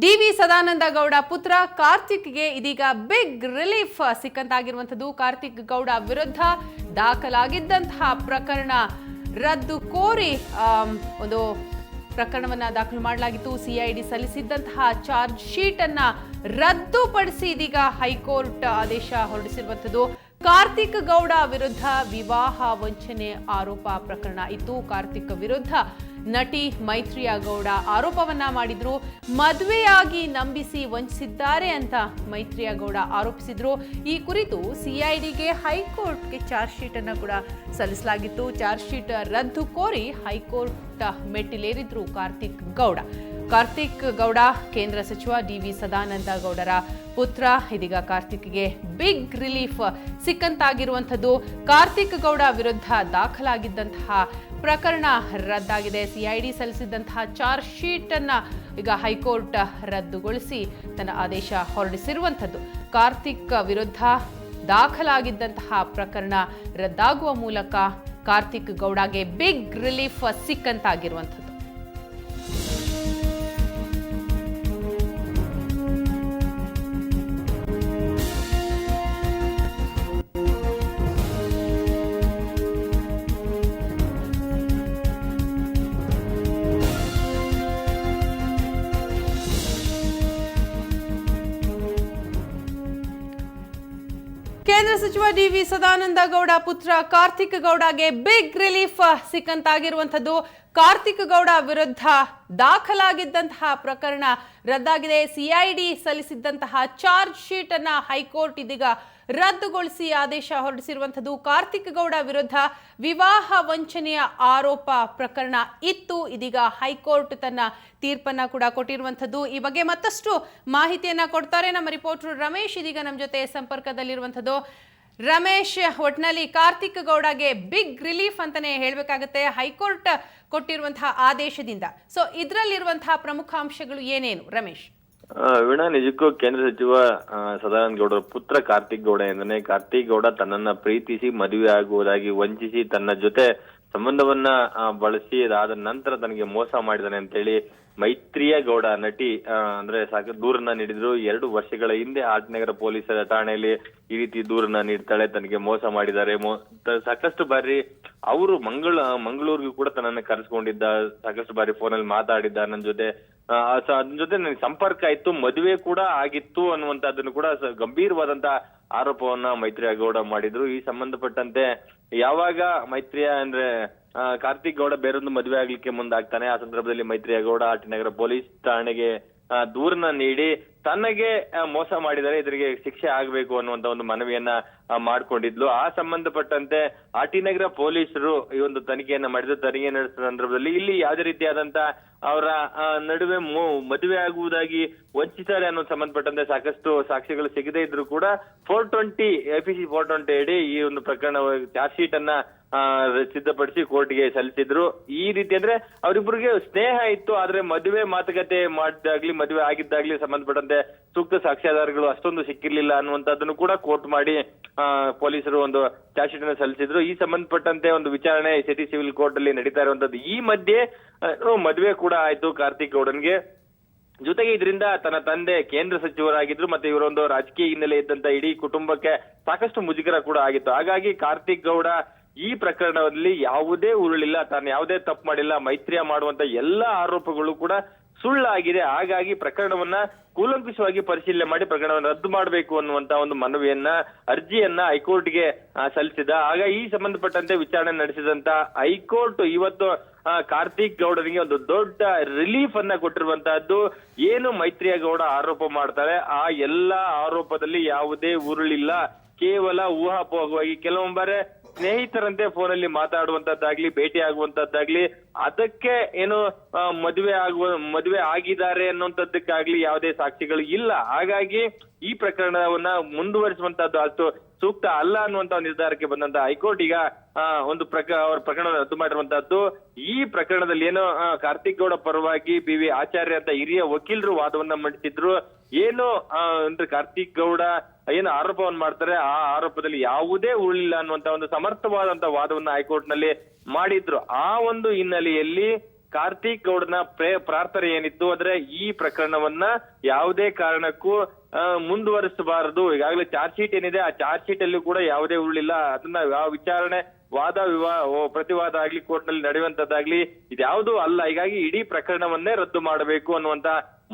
DV. Sadananda Gowda ಪುತ್ರ ಕಾರ್ತಿಕ್ಗೆ ಇದೀಗ big relief ಸಿಕ್ಕಂತಾಗಿರುವಂತದ್ದು. Karthik Gowda ವಿರುದ್ಧ ದಾಖಲಾಗಿದ್ದಂತಹ ಪ್ರಕರಣ ರದ್ದು ಕೋರಿ ಒಂದು ಪ್ರಕರಣವನ್ನ ದಾಖಲು ಮಾಡಲಾಗಿತ್ತು. ಸಿಐಡಿ ಸಲ್ಲಿಸಿದ್ದಂತಹ ಚಾರ್ಜ್ ಶೀಟ್ ಅನ್ನ ರದ್ದುಪಡಿಸಿ ಇದೀಗ ಹೈಕೋರ್ಟ್ ಆದೇಶ ಹೊರಡಿಸಿರುವಂತದ್ದು. ಕಾರ್ತಿಕ್ ಗೌಡ ವಿರುದ್ಧ ವಿವಾಹ ವಂಚನೆ ಆರೋಪ ಪ್ರಕರಣ ಇತ್ತು. ಕಾರ್ತಿಕ್ ವಿರುದ್ಧ ನಟಿ ಮೈತ್ರಿಯಾ ಗೌಡ ಆರೋಪವನ್ನ ಮಾಡಿದ್ರು. ಮದುವೆಯಾಗಿ ನಂಬಿಸಿ ವಂಚಿಸಿದ್ದಾರೆ ಅಂತ ಮೈತ್ರಿಯಾ ಗೌಡ ಆರೋಪಿಸಿದ್ರು. ಈ ಕುರಿತು ಸಿಐಡಿಗೆ ಹೈಕೋರ್ಟ್ಗೆ ಚಾರ್ಜ್ ಶೀಟ್ ಅನ್ನ ಕೂಡ ಸಲ್ಲಿಸಲಾಗಿತ್ತು. ಚಾರ್ಜ್ ಶೀಟ್ ರದ್ದು ಕೋರಿ ಹೈಕೋರ್ಟ್ ಮೆಟ್ಟಿಲೇರಿದ್ರು ಕಾರ್ತಿಕ್ ಗೌಡ. ಕಾರ್ತಿಕ್ ಗೌಡ ಕೇಂದ್ರ ಸಚಿವ ಡಿ.ವಿ. ಸದಾನಂದ ಗೌಡರ ಪುತ್ರ. ಇದೀಗ ಕಾರ್ತಿಕ್ಗೆ ಬಿಗ್ ರಿಲೀಫ್ ಸಿಕ್ಕಂತಾಗಿರುವಂಥದ್ದು. ಕಾರ್ತಿಕ್ ಗೌಡ ವಿರುದ್ಧ ದಾಖಲಾಗಿದ್ದಂತಹ ಪ್ರಕರಣ ರದ್ದಾಗಿದೆ. ಸಿಐಡಿ ಸಲ್ಲಿಸಿದ್ದಂತಹ ಚಾರ್ಜ್ ಶೀಟ್ ಅನ್ನ ಈಗ ಹೈಕೋರ್ಟ್ ರದ್ದುಗೊಳಿಸಿ ತನ್ನ ಆದೇಶ ಹೊರಡಿಸಿರುವಂಥದ್ದು. ಕಾರ್ತಿಕ್ ವಿರುದ್ಧ ದಾಖಲಾಗಿದ್ದಂತಹ ಪ್ರಕರಣ ರದ್ದಾಗುವ ಮೂಲಕ ಕಾರ್ತಿಕ್ ಗೌಡಗೆ ಬಿಗ್ ರಿಲೀಫ್ ಸಿಕ್ಕಂತಾಗಿರುವಂಥದ್ದು. ಕೇಂದ್ರ ಸಚಿವ ಡಿ.ವಿ. ಸದಾನಂದ ಗೌಡ ಪುತ್ರ ಕಾರ್ತಿಕ್ ಗೌಡಗೆ ಬಿಗ್ ರಿಲೀಫ್ ಸಿಕ್ಕಂತಾಗಿರುವಂಥದ್ದು. ಕಾರ್ತಿಕ್ ಗೌಡ ವಿರುದ್ಧ ದಾಖಲಾಗಿದ್ದಂತಹ ಪ್ರಕರಣ ರದ್ದಾಗಿದೆ. ಸಿಐಡಿ ಸಲ್ಲಿಸಿದ್ದಂತಹ ಚಾರ್ಜ್ ಶೀಟ್ ಅನ್ನ ಹೈಕೋರ್ಟ್ ಇದೀಗ ರದ್ದುಗೊಳಿಸಿ ಆದೇಶ ಹೊರಡಿಸಿರುವಂಥದ್ದು. ಕಾರ್ತಿಕ್ ಗೌಡ ವಿರುದ್ಧ ವಿವಾಹ ವಂಚನೆಯ ಆರೋಪ ಪ್ರಕರಣ ಇತ್ತು. ಇದೀಗ ಹೈಕೋರ್ಟ್ ತನ್ನ ತೀರ್ಪನ್ನ ಕೂಡ ಕೊಟ್ಟಿರುವಂಥದ್ದು. ಈ ಬಗ್ಗೆ ಮತ್ತಷ್ಟು ಮಾಹಿತಿಯನ್ನ ಕೊಡ್ತಾರೆ ನಮ್ಮ ರಿಪೋರ್ಟರ್ ರಮೇಶ್. ಇದೀಗ ನಮ್ಮ ಜೊತೆ ಸಂಪರ್ಕದಲ್ಲಿರುವಂಥದ್ದು. ರಮೇಶ್, ಒಟ್ನಲ್ಲಿ ಕಾರ್ತಿಕ್ ಗೌಡಗೆ ಬಿಗ್ ರಿಲೀಫ್ ಅಂತಾನೆ ಹೇಳ್ಬೇಕಾಗತ್ತೆ ಹೈಕೋರ್ಟ್ ಕೊಟ್ಟಿರುವಂತಹ ಆದೇಶದಿಂದ. ಸೊ ಇದರಲ್ಲಿರುವಂತಹ ಪ್ರಮುಖ ಅಂಶಗಳು ಏನೇನು ರಮೇಶ್? ವೀಣಾ, ನಿಜಕ್ಕೂ ಕೇಂದ್ರ ಸಚಿವ ಸದಾನಂದ ಗೌಡರ ಪುತ್ರ ಕಾರ್ತಿಕ್ ಗೌಡ ಎಂದನೆ ಕಾರ್ತಿಕ್ ಗೌಡ ತನ್ನನ್ನ ಪ್ರೀತಿಸಿ ಮದುವೆ ಆಗುವುದಾಗಿ ವಂಚಿಸಿ ತನ್ನ ಜೊತೆ ಸಂಬಂಧವನ್ನ ಬಳಸಿ ಅದಾದ ನಂತರ ತನಗೆ ಮೋಸ ಮಾಡಿದಾನೆ ಅಂತ ಹೇಳಿ ಮೈತ್ರಿಯಾ ಗೌಡ ನಟಿ ಅಂದ್ರೆ ದೂರನ್ನ ನೀಡಿದ್ರು. 2 ವರ್ಷಗಳ ಹಿಂದೆ ಆಟನಗರ ಪೊಲೀಸರ ಠಾಣೆಯಲ್ಲಿ ಈ ರೀತಿ ದೂರನ್ನ ನೀಡ್ತಾಳೆ, ತನಗೆ ಮೋಸ ಮಾಡಿದ್ದಾರೆ. ಸಾಕಷ್ಟು ಬಾರಿ ಅವರು ಮಂಗಳೂರಿಗೂ ಕೂಡ ತನ್ನನ್ನ ಕರೆಸ್ಕೊಂಡಿದ್ದ, ಸಾಕಷ್ಟು ಬಾರಿ ಫೋನಲ್ಲಿ ಮಾತಾಡಿದ್ದ ನನ್ನ ಜೊತೆ. ಅದ್ರ ಜೊತೆ ನನಗೆ ಸಂಪರ್ಕ ಆಯ್ತು, ಮದುವೆ ಕೂಡ ಆಗಿತ್ತು ಅನ್ನುವಂತದ್ದನ್ನು ಕೂಡ ಗಂಭೀರವಾದಂತ ಆರೋಪವನ್ನ ಮೈತ್ರಿಯಾ ಗೌಡ ಮಾಡಿದ್ರು. ಈ ಸಂಬಂಧಪಟ್ಟಂತೆ ಯಾವಾಗ ಮೈತ್ರಿಯಾ ಅಂದ್ರೆ ಕಾರ್ತಿಕ್ ಗೌಡ ಬೇರೊಂದು ಮದುವೆ ಆಗ್ಲಿಕ್ಕೆ ಮುಂದಾಗ್ತಾನೆ, ಆ ಸಂದರ್ಭದಲ್ಲಿ ಮೈತ್ರಿಯಾ ಗೌಡ ಆಟಿನಗರ ಪೊಲೀಸ್ ಠಾಣೆಗೆ ದೂರನ್ನ ನೀಡಿ ತನಗೆ ಮೋಸ ಮಾಡಿದರೆ ಇದರಿಗೆ ಶಿಕ್ಷೆ ಆಗ್ಬೇಕು ಅನ್ನುವಂತ ಒಂದು ಮನವಿಯನ್ನ ಮಾಡ್ಕೊಂಡಿದ್ಲು. ಆ ಸಂಬಂಧಪಟ್ಟಂತೆ ಆಟಿನಗರ ಪೊಲೀಸರು ಈ ಒಂದು ತನಿಖೆಯನ್ನ ಮಾಡಿದ್ರು. ತನಿಖೆ ನಡೆಸಿದ ಸಂದರ್ಭದಲ್ಲಿ ಇಲ್ಲಿ ಯಾವುದೇ ರೀತಿಯಾದಂತ ಅವರ ನಡುವೆ ಮದುವೆ ಆಗುವುದಾಗಿ ವಂಚಿತಾರೆ ಅನ್ನೋ ಸಂಬಂಧಪಟ್ಟಂತೆ ಸಾಕಷ್ಟು ಸಾಕ್ಷಿಗಳು ಸಿಗದೇ ಇದ್ರು ಕೂಡ 420 IPC 420 ಅಡಿ ಈ ಒಂದು ಪ್ರಕರಣ ಚಾರ್ಜ್ ಶೀಟ್ ಅನ್ನ ಸಿದ್ಧಪಡಿಸಿ ಕೋರ್ಟ್ಗೆ ಸಲ್ಲಿಸಿದ್ರು. ಈ ರೀತಿ ಅಂದ್ರೆ ಅವರಿಬ್ಬರಿಗೆ ಸ್ನೇಹ ಇತ್ತು, ಆದ್ರೆ ಮದುವೆ ಮಾತುಕತೆ ಮಾಡಿದಾಗ್ಲಿ ಮದುವೆ ಆಗಿದ್ದಾಗ್ಲಿ ಸಂಬಂಧಪಟ್ಟಂತೆ ಸೂಕ್ತ ಸಾಕ್ಷ್ಯಾಧಾರಗಳು ಅಷ್ಟೊಂದು ಸಿಕ್ಕಿರ್ಲಿಲ್ಲ ಅನ್ನುವಂಥದ್ದನ್ನು ಕೂಡ ಕೋರ್ಟ್ ಮಾಡಿ ಪೊಲೀಸರು ಒಂದು ಚಾರ್ಜ್ ಶೀಟ್ ಅನ್ನು ಸಲ್ಲಿಸಿದ್ರು. ಈ ಸಂಬಂಧಪಟ್ಟಂತೆ ಒಂದು ವಿಚಾರಣೆ ಸಿಟಿ ಸಿವಿಲ್ ಕೋರ್ಟ್ ಅಲ್ಲಿ ನಡೀತಾ ಇರುವಂತದ್ದು. ಈ ಮಧ್ಯೆ ಮದುವೆ ಕೂಡ ಆಯ್ತು ಕಾರ್ತಿಕ್ ಗೌಡನ್ಗೆ. ಜೊತೆಗೆ ಇದರಿಂದ ತನ್ನ ತಂದೆ ಕೇಂದ್ರ ಸಚಿವರಾಗಿದ್ರು, ಮತ್ತೆ ಇವರೊಂದು ರಾಜಕೀಯ ಹಿನ್ನೆಲೆ ಇದ್ದಂತ ಇಡೀ ಕುಟುಂಬಕ್ಕೆ ಸಾಕಷ್ಟು ಮುಜುಗರ ಕೂಡ ಆಗಿತ್ತು. ಹಾಗಾಗಿ ಕಾರ್ತಿಕ್ ಗೌಡ ಈ ಪ್ರಕರಣದಲ್ಲಿ ಯಾವುದೇ ಉರುಳಿಲ್ಲ, ತಾನು ಯಾವುದೇ ತಪ್ಪು ಮಾಡಿಲ್ಲ, ಮೈತ್ರಿಯಾ ಮಾಡುವಂತ ಎಲ್ಲಾ ಆರೋಪಗಳು ಕೂಡ ಸುಳ್ಳಾಗಿದೆ. ಹಾಗಾಗಿ ಪ್ರಕರಣವನ್ನ ಕೂಲಂಕುಷವಾಗಿ ಪರಿಶೀಲನೆ ಮಾಡಿ ಪ್ರಕರಣವನ್ನು ರದ್ದು ಮಾಡಬೇಕು ಅನ್ನುವಂತ ಒಂದು ಮನವಿಯನ್ನ ಅರ್ಜಿಯನ್ನ ಹೈಕೋರ್ಟ್ಗೆ ಸಲ್ಲಿಸಿದ. ಆಗ ಈ ಸಂಬಂಧಪಟ್ಟಂತೆ ವಿಚಾರಣೆ ನಡೆಸಿದಂತ ಹೈಕೋರ್ಟ್ ಇವತ್ತು ಕಾರ್ತಿಕ್ ಗೌಡರಿಗೆ ಒಂದು ದೊಡ್ಡ ರಿಲೀಫ್ ಅನ್ನ ಕೊಟ್ಟಿರುವಂತಹದ್ದು. ಏನು ಮೈತ್ರಿಯಾ ಗೌಡ ಆರೋಪ ಮಾಡ್ತಾರೆ ಆ ಎಲ್ಲಾ ಆರೋಪದಲ್ಲಿ ಯಾವುದೇ ಉರುಳಿಲ್ಲ, ಕೇವಲ ಊಹಾಪೋಹವಾಗಿ ಕೆಲವೊಬ್ಬರೇ ಸ್ನೇಹಿತರಂತೆ ಫೋನಲ್ಲಿ ಮಾತಾಡುವಂತದ್ದಾಗ್ಲಿ ಭೇಟಿ ಆಗುವಂತದ್ದಾಗ್ಲಿ ಅದಕ್ಕೆ ಏನು ಮದುವೆ ಆಗಿದ್ದಾರೆ ಅನ್ನುವಂಥದ್ದಕ್ಕಾಗ್ಲಿ ಯಾವುದೇ ಸಾಕ್ಷಿಗಳು ಇಲ್ಲ. ಹಾಗಾಗಿ ಈ ಪ್ರಕರಣವನ್ನ ಮುಂದುವರಿಸುವಂತದ್ದು ಅಷ್ಟು ಸೂಕ್ತ ಅಲ್ಲ ಅನ್ನುವಂತ ನಿರ್ಧಾರಕ್ಕೆ ಬಂದಂತ ಹೈಕೋರ್ಟ್ ಈಗ ಒಂದು ಅವ್ರ ಪ್ರಕರಣ ರದ್ದು ಮಾಡಿರುವಂತಹದ್ದು. ಈ ಪ್ರಕರಣದಲ್ಲಿ ಏನು ಕಾರ್ತಿಕ್ ಗೌಡ ಪರವಾಗಿ ಬಿ.ವಿ. ಆಚಾರ್ಯ ಅಂತ ಹಿರಿಯ ವಕೀಲರು ವಾದವನ್ನ ಮಂಡಿಸಿದ್ರು. ಏನು ಅಂದ್ರೆ ಕಾರ್ತಿಕ್ ಗೌಡ ಏನು ಆರೋಪವನ್ನು ಮಾಡ್ತಾರೆ ಆ ಆರೋಪದಲ್ಲಿ ಯಾವುದೇ ಉಳಿಲ್ಲ ಅನ್ನುವಂತ ಒಂದು ಸಮರ್ಥವಾದಂತ ವಾದವನ್ನ ಹೈಕೋರ್ಟ್ ನಲ್ಲಿ ಮಾಡಿದ್ರು. ಆ ಒಂದು ಹಿನ್ನೆಲೆಯಲ್ಲಿ ಕಾರ್ತಿಕ್ ಗೌಡನ ಪ್ರಾರ್ಥನೆ ಏನಿತ್ತು ಅಂದ್ರೆ ಈ ಪ್ರಕರಣವನ್ನ ಯಾವುದೇ ಕಾರಣಕ್ಕೂ ಮುಂದುವರಿಸಬಾರದು. ಈಗಾಗಲೇ ಚಾರ್ಜ್ ಶೀಟ್ ಏನಿದೆ ಆ ಚಾರ್ಜ್ ಶೀಟ್ ಅಲ್ಲಿ ಕೂಡ ಯಾವುದೇ ಉರುಳಿಲ್ಲ. ಅದನ್ನ ವಿಚಾರಣೆ ಪ್ರತಿವಾದ ಆಗ್ಲಿ ಕೋರ್ಟ್ ನಲ್ಲಿ ನಡೆಯುವಂತದ್ದಾಗ್ಲಿ ಇದ್ಯಾವುದೂ ಅಲ್ಲ. ಹೀಗಾಗಿ ಇಡೀ ಪ್ರಕರಣವನ್ನೇ ರದ್ದು ಮಾಡಬೇಕು ಅನ್ನುವಂತ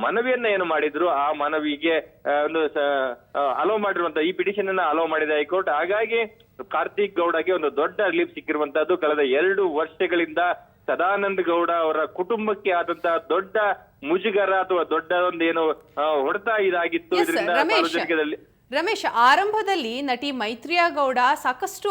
ಮನವಿಯನ್ನ ಏನು ಮಾಡಿದ್ರು ಆ ಮನವಿಗೆ ಒಂದು ಅಲೋ ಮಾಡಿರುವಂತ ಈ ಪಿಟಿಷನ್ ಅನ್ನ ಅಲೋ ಮಾಡಿದೆ ಹೈಕೋರ್ಟ್. ಹಾಗಾಗಿ ಕಾರ್ತಿಕ್ ಗೌಡಗೆ ಒಂದು ದೊಡ್ಡ ರಿಲೀಫ್ ಸಿಕ್ಕಿರುವಂತದ್ದು. ಕಳೆದ 2 ವರ್ಷಗಳಿಂದ ಸದಾನಂದ ಗೌಡ ಅವರ ಕುಟುಂಬಕ್ಕೆ ಆದಂತಹ ದೊಡ್ಡ ಮುಜುಗರ ಅಥವಾ ದೊಡ್ಡ ಒಂದು ಏನು ಹೊಡೆತ ಇದಾಗಿತ್ತು. ಇದರಿಂದ ಸಾರ್ವಜನಿಕದಲ್ಲಿ ರಮೇಶ್, ಆರಂಭದಲ್ಲಿ ನಟಿ ಮೈತ್ರಿಯಾ ಗೌಡ ಸಾಕಷ್ಟು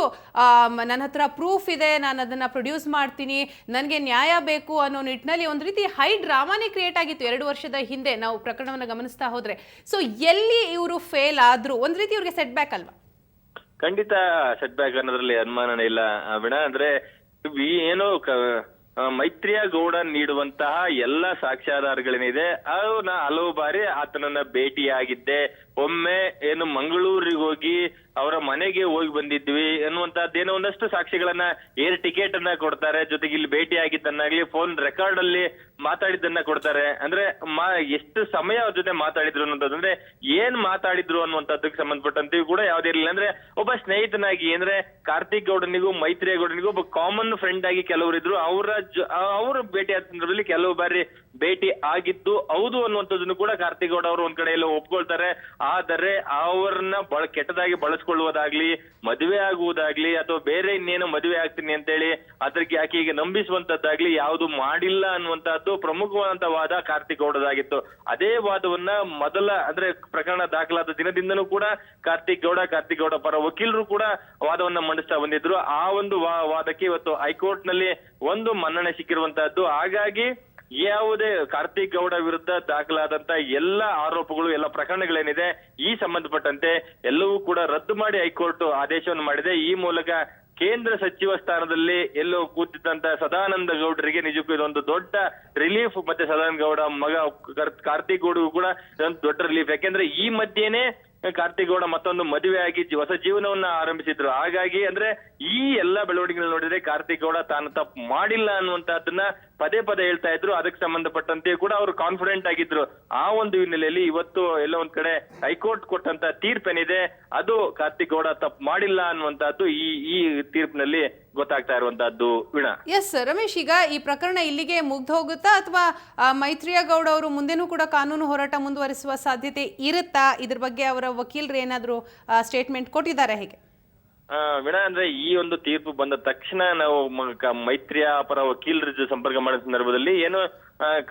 ನನ್ನ ಹತ್ರ ಪ್ರೂಫ್ ಇದೆ, ನಾನು ಅದನ್ನ ಪ್ರೊಡ್ಯೂಸ್ ಮಾಡ್ತೀನಿ, ನನಗೆ ನ್ಯಾಯ ಬೇಕು ಅನ್ನೋ ನಿಟ್ಟಿನಲ್ಲಿ ಒಂದು ರೀತಿ ಹೈ ಡ್ರಾಮಾನೇ ಕ್ರಿಯೇಟ್ ಆಗಿತ್ತು 2 ವರ್ಷದ ಹಿಂದೆ ನಾವು ಪ್ರಕರಣವನ್ನು ಗಮನಿಸ್ತಾ ಹೋದ್ರೆ. ಸೊ ಎಲ್ಲಿ ಇವರು ಫೇಲ್ ಆದ್ರು? ಒಂದ್ ರೀತಿ ಇವ್ರಿಗೆ ಸೆಟ್ ಬ್ಯಾಕ್ ಅಲ್ವಾ? ಖಂಡಿತ ಸೆಟ್ ಬ್ಯಾಕ್ ಅನ್ನೋದ್ರಲ್ಲಿ ಅನುಮಾನನೇ ಇಲ್ಲ ವೀಣಾ. ಅಂದ್ರೆ ಏನು ಮೈತ್ರಿಯಾ ಗೌಡ ನೀಡುವಂತಹ ಎಲ್ಲ ಸಾಕ್ಷ್ಯಾಧಾರಗಳೇನಿದೆ ನಾ ಹಲವು ಬಾರಿ ಆತನನ್ನ ಭೇಟಿಯಾಗಿದ್ದೆ. ಒಮ್ಮೆ ಏನು ಮಂಗಳೂರಿಗೆ ಹೋಗಿ ಅವರ ಮನೆಗೆ ಹೋಗಿ ಬಂದಿದ್ವಿ ಅನ್ನುವಂತದ್ದೇನೋ ಒಂದಷ್ಟು ಸಾಕ್ಷಿಗಳನ್ನ ಏರ್ ಟಿಕೆಟ್ ಅನ್ನ ಕೊಡ್ತಾರೆ. ಜೊತೆಗೆ ಇಲ್ಲಿ ಭೇಟಿ ಆಗಿದ್ದನ್ನಾಗ್ಲಿ ಫೋನ್ ರೆಕಾರ್ಡ್ ಅಲ್ಲಿ ಮಾತಾಡಿದ್ದನ್ನ ಕೊಡ್ತಾರೆ. ಅಂದ್ರೆ ಎಷ್ಟು ಸಮಯ ಅವ್ರ ಜೊತೆ ಮಾತಾಡಿದ್ರು ಅನ್ನೋದು, ಅಂದ್ರೆ ಏನ್ ಮಾತಾಡಿದ್ರು ಅನ್ನುವಂಥದ್ದಕ್ಕೆ ಸಂಬಂಧಪಟ್ಟಂತೆ ಕೂಡ ಯಾವ್ದೇ ಇರಲಿಲ್ಲ. ಅಂದ್ರೆ ಒಬ್ಬ ಸ್ನೇಹಿತನಾಗಿ ಅಂದ್ರೆ ಕಾರ್ತಿಕ್ ಗೌಡನಿಗೂ ಮೈತ್ರಿಯಾ ಗೌಡನಿಗೂ ಒಬ್ಬ ಕಾಮನ್ ಫ್ರೆಂಡ್ ಆಗಿ ಕೆಲವರಿದ್ರು. ಅವರು ಭೇಟಿ ಆದ ಸಂದರ್ಭದಲ್ಲಿ ಕೆಲವು ಬಾರಿ ಭೇಟಿ ಆಗಿದ್ದು ಹೌದು ಅನ್ನುವಂಥದ್ದನ್ನು ಕೂಡ ಕಾರ್ತಿಕ್ ಗೌಡ ಅವರು ಒಂದ್ ಕಡೆ ಎಲ್ಲ ಒಪ್ಕೊಳ್ತಾರೆ. ಆದರೆ ಅವರನ್ನ ಕೆಟ್ಟದಾಗಿ ಬಳಸ್ಕೊಳ್ಳುವುದಾಗ್ಲಿ, ಮದುವೆ ಆಗುವುದಾಗ್ಲಿ ಅಥವಾ ಬೇರೆ ಇನ್ನೇನು ಮದುವೆ ಆಗ್ತೀನಿ ಅಂತೇಳಿ ಅದಕ್ಕೆ ಆಕೆಗೆ ನಂಬಿಸುವಂತದ್ದಾಗ್ಲಿ ಯಾವುದು ಮಾಡಿಲ್ಲ ಅನ್ನುವಂತಹದ್ದು ಪ್ರಮುಖವಾದಂತ ವಾದ ಕಾರ್ತಿಕ್ ಗೌಡದಾಗಿತ್ತು. ಅದೇ ವಾದವನ್ನ ಅಂದ್ರೆ ಪ್ರಕರಣ ದಾಖಲಾದ ದಿನದಿಂದನೂ ಕೂಡ ಕಾರ್ತಿಕ್ ಗೌಡ ಪರ ವಕೀಲರು ಕೂಡ ವಾದವನ್ನ ಮಂಡಿಸ್ತಾ ಬಂದಿದ್ರು. ಆ ಒಂದು ವಾದಕ್ಕೆ ಇವತ್ತು ಹೈಕೋರ್ಟ್ ನಲ್ಲಿ ಒಂದು ಮನ್ನಣೆ ಸಿಕ್ಕಿರುವಂತಹದ್ದು. ಹಾಗಾಗಿ ಯಾವುದೇ ಕಾರ್ತಿಕ್ ಗೌಡ ವಿರುದ್ಧ ದಾಖಲಾದಂತ ಎಲ್ಲ ಆರೋಪಗಳು, ಎಲ್ಲ ಪ್ರಕರಣಗಳೇನಿದೆ ಈ ಸಂಬಂಧಪಟ್ಟಂತೆ ಎಲ್ಲವೂ ಕೂಡ ರದ್ದು ಮಾಡಿ ಹೈಕೋರ್ಟ್ ಆದೇಶವನ್ನು ಮಾಡಿದೆ. ಈ ಮೂಲಕ ಕೇಂದ್ರ ಸಚಿವ ಸ್ಥಾನದಲ್ಲಿ ಎಲ್ಲೋ ಕೂತಿದ್ದಂತ ಸದಾನಂದ ಗೌಡರಿಗೆ ನಿಜಕ್ಕೂ ಇದೊಂದು ದೊಡ್ಡ ರಿಲೀಫ್. ಮತ್ತೆ ಸದಾನಂದ ಗೌಡ ಮಗ ಕಾರ್ತಿಕ್ ಗೌಡಗೂ ಕೂಡ ಇದೊಂದು ದೊಡ್ಡ ರಿಲೀಫ್. ಯಾಕೆಂದ್ರೆ ಈ ಮಧ್ಯೆನೆ ಕಾರ್ತಿಕ್ ಗೌಡ ಮತ್ತೊಂದು ಮದುವೆ ಆಗಿ ಹೊಸ ಜೀವನವನ್ನ ಆರಂಭಿಸಿದ್ರು. ಹಾಗಾಗಿ ಅಂದ್ರೆ ಈ ಎಲ್ಲಾ ಬೆಳವಣಿಗೆ ನೋಡಿದ್ರೆ ಕಾರ್ತಿಕ್ ಗೌಡ ತಾನು ತಪ್ಪು ಮಾಡಿಲ್ಲ ಅನ್ನುವಂತಹದ್ದನ್ನ ಪದೇ ಹೇಳ್ತಾ ಇದ್ರು. ಅದಕ್ಕೆ ಸಂಬಂಧಪಟ್ಟಂತೆ ಕೂಡ ಅವರು ಕಾನ್ಫಿಡೆಂಟ್ ಆಗಿದ್ರು. ಆ ಒಂದು ಹಿನ್ನೆಲೆಯಲ್ಲಿ ಇವತ್ತು ಎಲ್ಲ ಒಂದ್ ಕಡೆ ಹೈಕೋರ್ಟ್ ಕೊಟ್ಟಂತ ತೀರ್ಪೇನಿದೆ ಅದು ಕಾರ್ತಿಕ್ ಗೌಡ ತಪ್ಪು ಮಾಡಿಲ್ಲ ಅನ್ನುವಂತಹದ್ದು ಈ ತೀರ್ಪಿನಲ್ಲಿ ಗೊತ್ತಾಗ್ತಾ ಇರುವಂತಹದ್ದು ವೀಣಾ. ಎಸ್ ರಮೇಶ್, ಈಗ ಈ ಪ್ರಕರಣ ಇಲ್ಲಿಗೆ ಮುಗ್ದು ಹೋಗುತ್ತಾ ಅಥವಾ ಮೈತ್ರಿಯಾ ಗೌಡ ಅವರು ಮುಂದೆನೂ ಕೂಡ ಕಾನೂನು ಹೋರಾಟ ಮುಂದುವರಿಸುವ ಸಾಧ್ಯತೆ ಇರುತ್ತಾ? ಇದ್ರ ಬಗ್ಗೆ ಅವರ ವಕೀಲರು ಏನಾದ್ರು ಸ್ಟೇಟ್ಮೆಂಟ್ ಕೊಟ್ಟಿದ್ದಾರೆ ಹೇಗೆ? ವೀಣಾ, ಅಂದ್ರೆ ಈ ಒಂದು ತೀರ್ಪು ಬಂದ ತಕ್ಷಣ ನಾವು ಮೈತ್ರಿಯಾ ಪರ ವಕೀಲರ ಸಂಪರ್ಕ ಮಾಡಿದ ಸಂದರ್ಭದಲ್ಲಿ ಏನು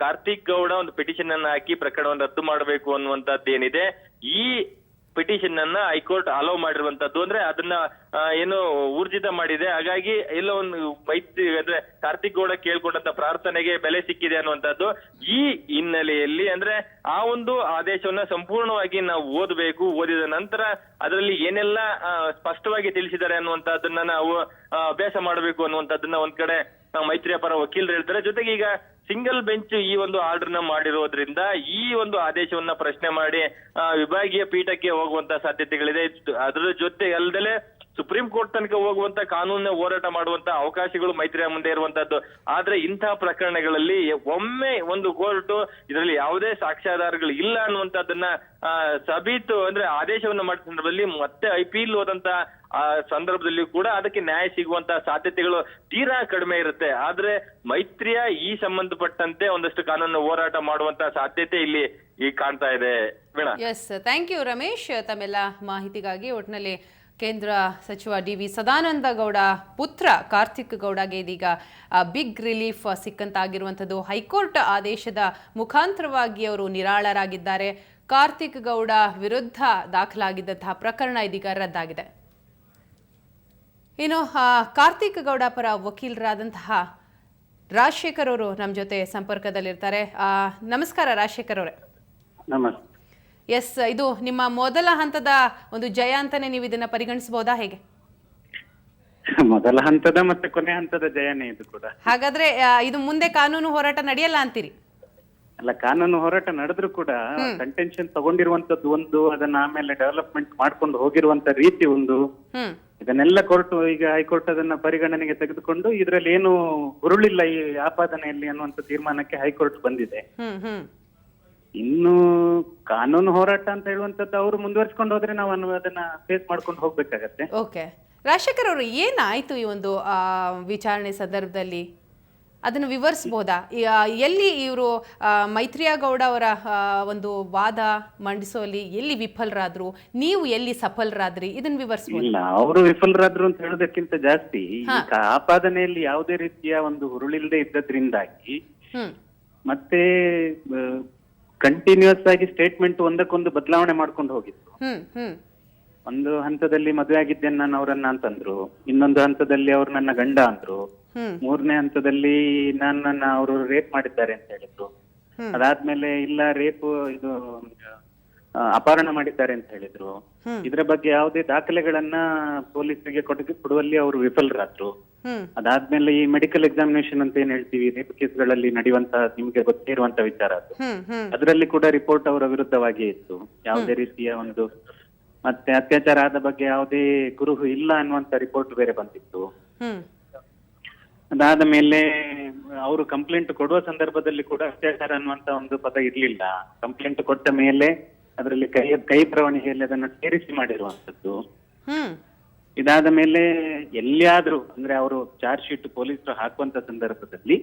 ಕಾರ್ತಿಕ್ ಗೌಡ ಒಂದು ಪಿಟಿಷನ್ ಅನ್ನ ಹಾಕಿ ಪ್ರಕರಣವನ್ನು ರದ್ದು ಮಾಡಬೇಕು ಅನ್ನುವಂಥದ್ದು ಏನಿದೆ, ಈ ಪಿಟಿಷನ್ ಅನ್ನ ಹೈಕೋರ್ಟ್ ಅಲೋ ಮಾಡಿರುವಂತದ್ದು. ಅಂದ್ರೆ ಅದನ್ನ ಏನು ಊರ್ಜಿತ ಮಾಡಿದೆ. ಹಾಗಾಗಿ ಎಲ್ಲ ಒಂದು ಅಂದ್ರೆ ಕಾರ್ತಿಕ್ ಗೌಡ ಕೇಳ್ಕೊಂಡಂತ ಪ್ರಾರ್ಥನೆಗೆ ಬೆಲೆ ಸಿಕ್ಕಿದೆ ಅನ್ನುವಂಥದ್ದು. ಈ ಹಿನ್ನೆಲೆಯಲ್ಲಿ ಅಂದ್ರೆ ಆ ಒಂದು ಆದೇಶವನ್ನ ಸಂಪೂರ್ಣವಾಗಿ ನಾವು ಓದಬೇಕು. ಓದಿದ ನಂತರ ಅದರಲ್ಲಿ ಏನೆಲ್ಲ ಸ್ಪಷ್ಟವಾಗಿ ತಿಳಿಸಿದ್ದಾರೆ ಅನ್ನುವಂಥದ್ದನ್ನ ನಾವು ಅಭ್ಯಾಸ ಮಾಡಬೇಕು ಅನ್ನುವಂಥದ್ದನ್ನ ಒಂದ್ ಕಡೆ ಮೈತ್ರಿಯ ಪರ ವಕೀಲರು ಹೇಳ್ತಾರೆ. ಜೊತೆಗೆ ಈಗ ಸಿಂಗಲ್ ಬೆಂಚ್ ಈ ಒಂದು ಆರ್ಡರ್ ನ ಮಾಡಿರೋದ್ರಿಂದ ಈ ಒಂದು ಆದೇಶವನ್ನ ಪ್ರಶ್ನೆ ಮಾಡಿ ವಿಭಾಗೀಯ ಪೀಠಕ್ಕೆ ಹೋಗುವಂತ ಸಾಧ್ಯತೆಗಳಿದೆ. ಅದರ ಜೊತೆ ಅಲ್ಲದೆ ಸುಪ್ರೀಂ ಕೋರ್ಟ್ ತನಕ ಹೋಗುವಂತ ಕಾನೂನಿನ ಹೋರಾಟ ಮಾಡುವಂತ ಅವಕಾಶಗಳು ಮೈತ್ರಿಯ ಮುಂದೆ ಇರುವಂತದ್ದು. ಆದ್ರೆ ಇಂತಹ ಪ್ರಕರಣಗಳಲ್ಲಿ ಒಮ್ಮೆ ಒಂದು ಕೋರ್ಟ್ ಇದರಲ್ಲಿ ಯಾವುದೇ ಸಾಕ್ಷ್ಯಾಧಾರಗಳು ಇಲ್ಲ ಅನ್ನುವಂಥದ್ದನ್ನ ಸಾಬೀತು ಅಂದ್ರೆ ಆದೇಶವನ್ನ ಮಾಡಿದ ಸಂದರ್ಭದಲ್ಲಿ ಮತ್ತೆ ಅಪೀಲ್ ಹೋದಂತ ಆ ಸಂದರ್ಭದಲ್ಲಿ ಕೂಡ ಅದಕ್ಕೆ ನ್ಯಾಯ ಸಿಗುವಂತಹ ಸಾಧ್ಯತೆಗಳು ತೀರಾ ಕಡಿಮೆ ಇರುತ್ತೆ. ಆದ್ರೆ ಮೈತ್ರಿಯ ಈ ಸಂಬಂಧಪಟ್ಟಂತೆ ಒಂದಷ್ಟು ಕಾನೂನು ಹೋರಾಟ ಮಾಡುವಂತಹ ಸಾಧ್ಯತೆ ಇಲ್ಲಿ ಈಗ ಕಾಣ್ತಾ ಇದೆ ವೀಣಾ. ಎಸ್, ಥ್ಯಾಂಕ್ ಯು ರಮೇಶ್ ತಮ್ಮೆಲ್ಲ ಮಾಹಿತಿಗಾಗಿ. ಒಟ್ಟಿನಲ್ಲಿ ಕೇಂದ್ರ ಸಚಿವ ಡಿ.ವಿ. ಸದಾನಂದ ಗೌಡ ಪುತ್ರ ಕಾರ್ತಿಕ್ ಗೌಡಗೆ ಇದೀಗ ಬಿಗ್ ರಿಲೀಫ್ ಸಿಕ್ಕಂತಾಗಿರುವಂಥದ್ದು. ಹೈಕೋರ್ಟ್ ಆದೇಶದ ಮುಖಾಂತರವಾಗಿ ಅವರು ನಿರಾಳರಾಗಿದ್ದಾರೆ. ಕಾರ್ತಿಕ್ ಗೌಡ ವಿರುದ್ಧ ದಾಖಲಾಗಿದ್ದಂತಹ ಪ್ರಕರಣ ಇದೀಗ ರದ್ದಾಗಿದೆ. ಇನ್ನು ಕಾರ್ತಿಕ್ ಗೌಡ ಪರ ವಕೀಲರಾದಂತಹ ರಾಜಶೇಖರ್ ಅವರು ನಮ್ಮ ಜೊತೆ ಸಂಪರ್ಕದಲ್ಲಿರ್ತಾರೆ. ನಮಸ್ಕಾರ ರಾಜಶೇಖರ್ ಅವರೇ. ನಮಸ್ತೆ. ಎಸ್, ಇದು ನಿಮ್ಮ ಮೊದಲ ಹಂತದ ಒಂದು ಜಯ ಅಂತಾನೆ ನೀವು ಇದನ್ನ ಪರಿಗಣಿಸಬಹುದಾ ಹೇಗೆ? ಮೊದಲ ಹಂತದ ಮತ್ತೆ ಕೊನೆ ಹಂತದ ಜಯನೇ ಇದು ಕೂಡ. ಹಾಗಾದ್ರೆ ಇದು ಮುಂದೆ ಕಾನೂನು ಹೋರಾಟ ನಡೆಯಲ್ಲ ಅಂತೀರಿ? ಅಲ್ಲ, ಕಾನೂನು ಹೋರಾಟ ನಡೆದ್ರು ಕೂಡ ಕಂಟೆನ್ಷನ್ ತಗೊಂಡಿರುವಂತದ್ದು ಒಂದು, ಅದನ್ನ ಆಮೇಲೆ ಡೆವಲಪ್ಮೆಂಟ್ ಮಾಡ್ಕೊಂಡು ಹೋಗಿರುವಂತ ರೀತಿ ಒಂದು, ಇದನ್ನೆಲ್ಲ ಕೋರ್ಟ್ ಈಗ ಹೈಕೋರ್ಟ್ ಅದನ್ನ ಪರಿಗಣನೆಗೆ ತೆಗೆದುಕೊಂಡು ಇದರಲ್ಲಿ ಏನು ಹುರುಳಿಲ್ಲ ಈ ಆಪಾದನೆಯಲ್ಲಿ ಅನ್ನುವಂತ ತೀರ್ಮಾನಕ್ಕೆ ಹೈಕೋರ್ಟ್ ಬಂದಿದೆ. ಹ್ಮ್ ಹ್ಮ್ ಇನ್ನು ಕಾನೂನು ಹೋರಾಟ ಅಂತ ಹೇಳುವಂತದ್ದು ಅವರು ಮುಂದುವರಿಸಿಕೊಂಡು ಹೋದ್ರೆ ನಾವು ಅದನ್ನ ಫೇಸ್ ಮಾಡ್ಕೊಂಡು ಹೋಗ್ಬೇಕಾಗತ್ತೆ. ಓಕೆ, ರಾಜಶೇಖರ್ ಅವರು ಏನಾಯ್ತು ಈ ಒಂದು ವಿಚಾರಣೆ ಸಂದರ್ಭದಲ್ಲಿ ಅದನ್ನು ವಿವರಿಸ್ಬೋದಾ? ಎಲ್ಲಿ ಇವರು ಮೈತ್ರಿಯಾ ಗೌಡ ಅವರ ಒಂದು ವಾದ ಮಂಡಿಸುವಲ್ಲಿ ಎಲ್ಲಿ ವಿಫಲರಾದ್ರು, ನೀವು ಎಲ್ಲಿ ಸಫಲರಾದ್ರಿ, ಇದನ್ನ ವಿವರಿಸ್ಬೋದು? ಇಲ್ಲ, ಅವರು ವಿಫಲರಾದ್ರು ಅಂತ ಹೇಳೋದಕ್ಕಿಂತ ಜಾಸ್ತಿ ಆಪಾದನೆಯಲ್ಲಿ ಯಾವುದೇ ರೀತಿಯ ಒಂದು ಹುರುಳಿಲ್ಲದೆ ಇದ್ದದ್ರಿಂದಾಗಿ ಮತ್ತೆ ಕಂಟಿನ್ಯೂಸ್ ಆಗಿ ಸ್ಟೇಟ್ಮೆಂಟ್ ಒಂದಕ್ಕೊಂದು ಬದಲಾವಣೆ ಮಾಡ್ಕೊಂಡು ಹೋಗಿತ್ತು. ಒಂದು ಹಂತದಲ್ಲಿ ಮದುವೆ ಆಗಿದ್ದೇನೆ ನಾನು ಅವರನ್ನ ಅಂತಂದ್ರು, ಇನ್ನೊಂದು ಹಂತದಲ್ಲಿ ಅವ್ರು ನನ್ನ ಗಂಡ ಅಂದ್ರು, ಮೂರನೇ ಹಂತದಲ್ಲಿ ನನ್ನನ್ನ ಅವರು ರೇಪ್ ಮಾಡಿದ್ದಾರೆ ಅಂತ ಹೇಳಿದ್ರು, ಅದಾದ್ಮೇಲೆ ಇಲ್ಲ ರೇಪ್ ಇದು ಅಪಹರಣ ಮಾಡಿದ್ದಾರೆ ಅಂತ ಹೇಳಿದ್ರು. ಇದರ ಬಗ್ಗೆ ಯಾವುದೇ ದಾಖಲೆಗಳನ್ನ ಪೊಲೀಸರಿಗೆ ಕೊಡುವಲ್ಲಿ ಅವರು ವಿಫಲರಾದ್ರು. ಅದಾದ್ಮೇಲೆ ಈ ಮೆಡಿಕಲ್ ಎಕ್ಸಾಮಿನೇಷನ್ ಅಂತ ಏನ್ ಹೇಳ್ತೀವಿ, ರೇಪ್ ಕೇಸ್ಗಳಲ್ಲಿ ನಡೆಯುವಂತ ನಿಮ್ಗೆ ಗೊತ್ತೇ ಇರುವಂತ ವಿಚಾರ ಅದು, ಅದರಲ್ಲಿ ಕೂಡ ರಿಪೋರ್ಟ್ ಅವರ ವಿರುದ್ಧವಾಗಿ ಇತ್ತು. ಯಾವುದೇ ರೀತಿಯ ಒಂದು ಮತ್ತೆ ಅತ್ಯಾಚಾರ ಆದ ಬಗ್ಗೆ ಯಾವುದೇ ಕುರುಹು ಇಲ್ಲ ಅನ್ನುವಂತ ರಿಪೋರ್ಟ್ ಬೇರೆ ಬಂದಿತ್ತು. ಅದಾದ ಮೇಲೆ ಅವರು ಕಂಪ್ಲೇಂಟ್ ಕೊಡುವ ಸಂದರ್ಭದಲ್ಲಿ ಕೂಡ ಅತ್ಯಾಚಾರ ಅನ್ನುವಂತ ಒಂದು ಪದ ಇರ್ಲಿಲ್ಲ. ಕಂಪ್ಲೇಂಟ್ ಕೊಟ್ಟ ಮೇಲೆ ಅದರಲ್ಲಿ ಕೈ ಬರವಣಿಗೆಯಲ್ಲಿ ಅದನ್ನು ಸೇರಿಸಿ ಮಾಡಿರುವಂತದ್ದು. ಇದಾದ ಮೇಲೆ ಎಲ್ಲಿಯಾದ್ರೂ ಅಂದ್ರೆ ಅವರು ಚಾರ್ಜ್ ಶೀಟ್ ಪೊಲೀಸರು ಹಾಕುವಂತ ಸಂದರ್ಭದಲ್ಲಿ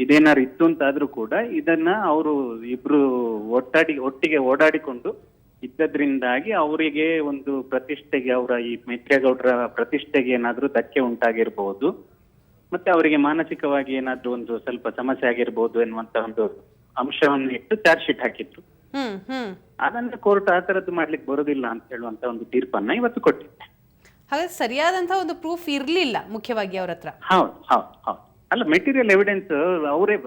ಇದೇನಾದ್ರು ಇತ್ತು ಅಂತಾದ್ರೂ ಕೂಡ ಇದನ್ನ ಅವರು ಇಬ್ರು ಒಟ್ಟಿಗೆ ಓಡಾಡಿಕೊಂಡು ಇದ್ದದ್ರಿಂದಾಗಿ ಅವರಿಗೆ ಒಂದು ಪ್ರತಿಷ್ಠೆಗೆ, ಅವರ ಈ ಮೈತ್ರೇಗೌಡರ ಪ್ರತಿಷ್ಠೆಗೆ ಏನಾದ್ರೂ ಧಕ್ಕೆ ಉಂಟಾಗಿರ್ಬಹುದು, ಮತ್ತೆ ಅವರಿಗೆ ಮಾನಸಿಕವಾಗಿ ಏನಾದ್ರೂ ಒಂದು ಸ್ವಲ್ಪ ಸಮಸ್ಯೆ ಆಗಿರ್ಬೋದು ಎನ್ನುವಂತ ಒಂದು ಅಂಶವನ್ನು ಇಟ್ಟು ಚಾರ್ಜ್ ಶೀಟ್ ಹಾಕಿದ್ರು. ಅದನ್ನ ಕೋರ್ಟ್ ಆ ತರದ್ದು ಮಾಡ್ಲಿಕ್ಕೆ ಬರೋದಿಲ್ಲ ಅಂತ ಹೇಳುವಂತ ಒಂದು ತೀರ್ಪನ್ನ ಇವತ್ತು ಕೊಟ್ಟಿದೆ. ಹಾಗಾದ್ರೆ ಸರಿಯಾದಂತ ಒಂದು ಪ್ರೂಫ್ ಇರ್ಲಿಲ್ಲ ಮುಖ್ಯವಾಗಿ ಅವ್ರ ಹತ್ರ. ಹೌದು, ಅಲ್ಲ ಮೆಟೀರಿಯಲ್ ಎವಿಡೆನ್ಸ್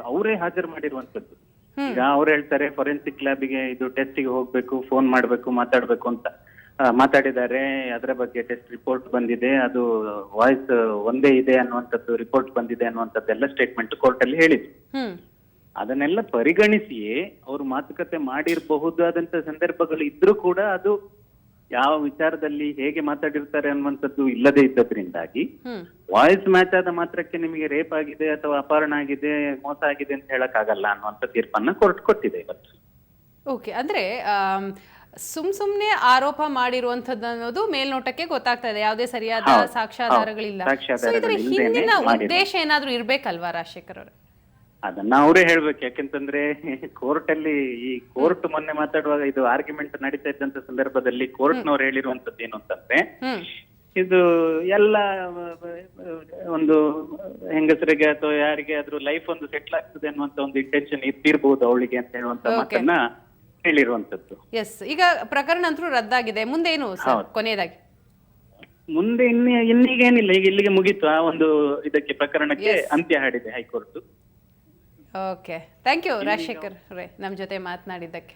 ಅವರೇ ಹಾಜರು ಮಾಡಿರುವಂತದ್ದು. ಈಗ ಅವ್ರು ಹೇಳ್ತಾರೆ ಫೊರೆನ್ಸಿಕ್ ಲ್ಯಾಬಿಗೆ ಇದು ಟೆಸ್ಟಿಗೆ ಹೋಗ್ಬೇಕು, ಫೋನ್ ಮಾಡ್ಬೇಕು, ಮಾತಾಡ್ಬೇಕು ಅಂತ ಮಾತಾಡಿದ್ದಾರೆ. ಅದರ ಬಗ್ಗೆ ಟೆಸ್ಟ್ ರಿಪೋರ್ಟ್ ಬಂದಿದೆ, ಅದು ವಾಯ್ಸ್ ಒಂದೇ ಇದೆ ಅನ್ನುವಂಥದ್ದು ರಿಪೋರ್ಟ್ ಬಂದಿದೆ ಅನ್ನುವಂಥದ್ದೆಲ್ಲ ಸ್ಟೇಟ್ಮೆಂಟ್ ಕೋರ್ಟ್ ಅಲ್ಲಿ ಹೇಳಿದ್ರು. ಅದನ್ನೆಲ್ಲ ಪರಿಗಣಿಸಿಯೇ ಅವರು ಮಾತುಕತೆ ಮಾಡಿರಬಹುದಾದಂತ ಸಂದರ್ಭಗಳು ಇದ್ರೂ ಕೂಡ ಅದು ಯಾವ ವಿಚಾರದಲ್ಲಿ ಹೇಗೆ ಮಾತಾಡಿರ್ತಾರೆ ಅನ್ನುವಂಥದ್ದು ಇಲ್ಲದೆ ಇದ್ದದ್ರಿಂದಾಗಿ ವಾಯ್ಸ್ ಮ್ಯಾಚ್ ಆದ ಮಾತ್ರಕ್ಕೆ ನಿಮಗೆ ರೇಪ್ ಆಗಿದೆ ಅಥವಾ ಅಪಹರಣ ಆಗಿದೆ, ಮೋಸ ಆಗಿದೆ ಅಂತ ಹೇಳಕ್ ಆಗಲ್ಲ ಅನ್ನುವಂಥ ತೀರ್ಪನ್ನ ಕೋರ್ಟ್ ಕೊಟ್ಟಿದೆ ಇವತ್ತು. ಓಕೆ, ಅಂದ್ರೆ ಸುಮ್ನೆ ಆರೋಪ ಮಾಡಿರುವಂತದ್ದು ಅನ್ನೋದು ಮೇಲ್ನೋಟಕ್ಕೆ ಗೊತ್ತಾಗ್ತಾ ಇದೆ, ಯಾವುದೇ ಸರಿಯಾದ ಸಾಕ್ಷ್ಯಾಧಾರಗಳಿಲ್ಲ. ಇದರ ಹಿಂದಿನ ಉದ್ದೇಶ ಏನಾದ್ರೂ ಇರ್ಬೇಕಲ್ವಾ ರಾಜಶೇಖರ್ ಅವರು? ಅದನ್ನ ಅವರೇ ಹೇಳ್ಬೇಕು. ಯಾಕೆಂತಂದ್ರೆ ಕೋರ್ಟ್ ಅಲ್ಲಿ ಈ ಕೋರ್ಟ್ ಮೊನ್ನೆ ಮಾತಾಡುವಾಗ ಇದು ಆರ್ಗ್ಯುಮೆಂಟ್ ನಡೀತಾ ಇದ್ದಂತ ಸಂದರ್ಭದಲ್ಲಿ ಕೋರ್ಟ್ನವ್ರು ಹೇಳಿರುವಂತದ್ದು ಏನು ಅಂತಂದ್ರೆ, ಇದು ಎಲ್ಲ ಒಂದು ಹೆಂಗಸರಿಗೆ ಅಥವಾ ಯಾರಿಗೆ ಆದ್ರೂ ಲೈಫ್ ಒಂದು ಸೆಟ್ಲ್ ಆಗ್ತದೆ ಅನ್ನುವಂತ ಒಂದು ಇಂಟೆನ್ಷನ್ ಇರ್ತಿರ್ಬಹುದು ಅವಳಿಗೆ ಅಂತ ಹೇಳುವಂತ ಮಾತನ್ನ ಹೇಳಿರುವಂತದ್ದು. ಎಸ್, ಈಗ ಪ್ರಕರಣ ಅಂತೂ ರದ್ದಾಗಿದೆ. ಮುಂದೆ ಏನು ಕೊನೆಯದಾಗಿ? ಮುಂದೆ ಇನ್ನೀಗೇನಿಲ್ಲ, ಈಗ ಇಲ್ಲಿಗೆ ಮುಗೀತು ಆ ಒಂದು ಇದಕ್ಕೆ ಪ್ರಕರಣಕ್ಕೆ ಅಂತ್ಯ ಹಾಡಿದೆ high court. Okay, thank you Rajashekar ಅವರೇ ನಮ್ಮ ಜೊತೆ ಮಾತನಾಡಿದ್ದಕ್ಕೆ.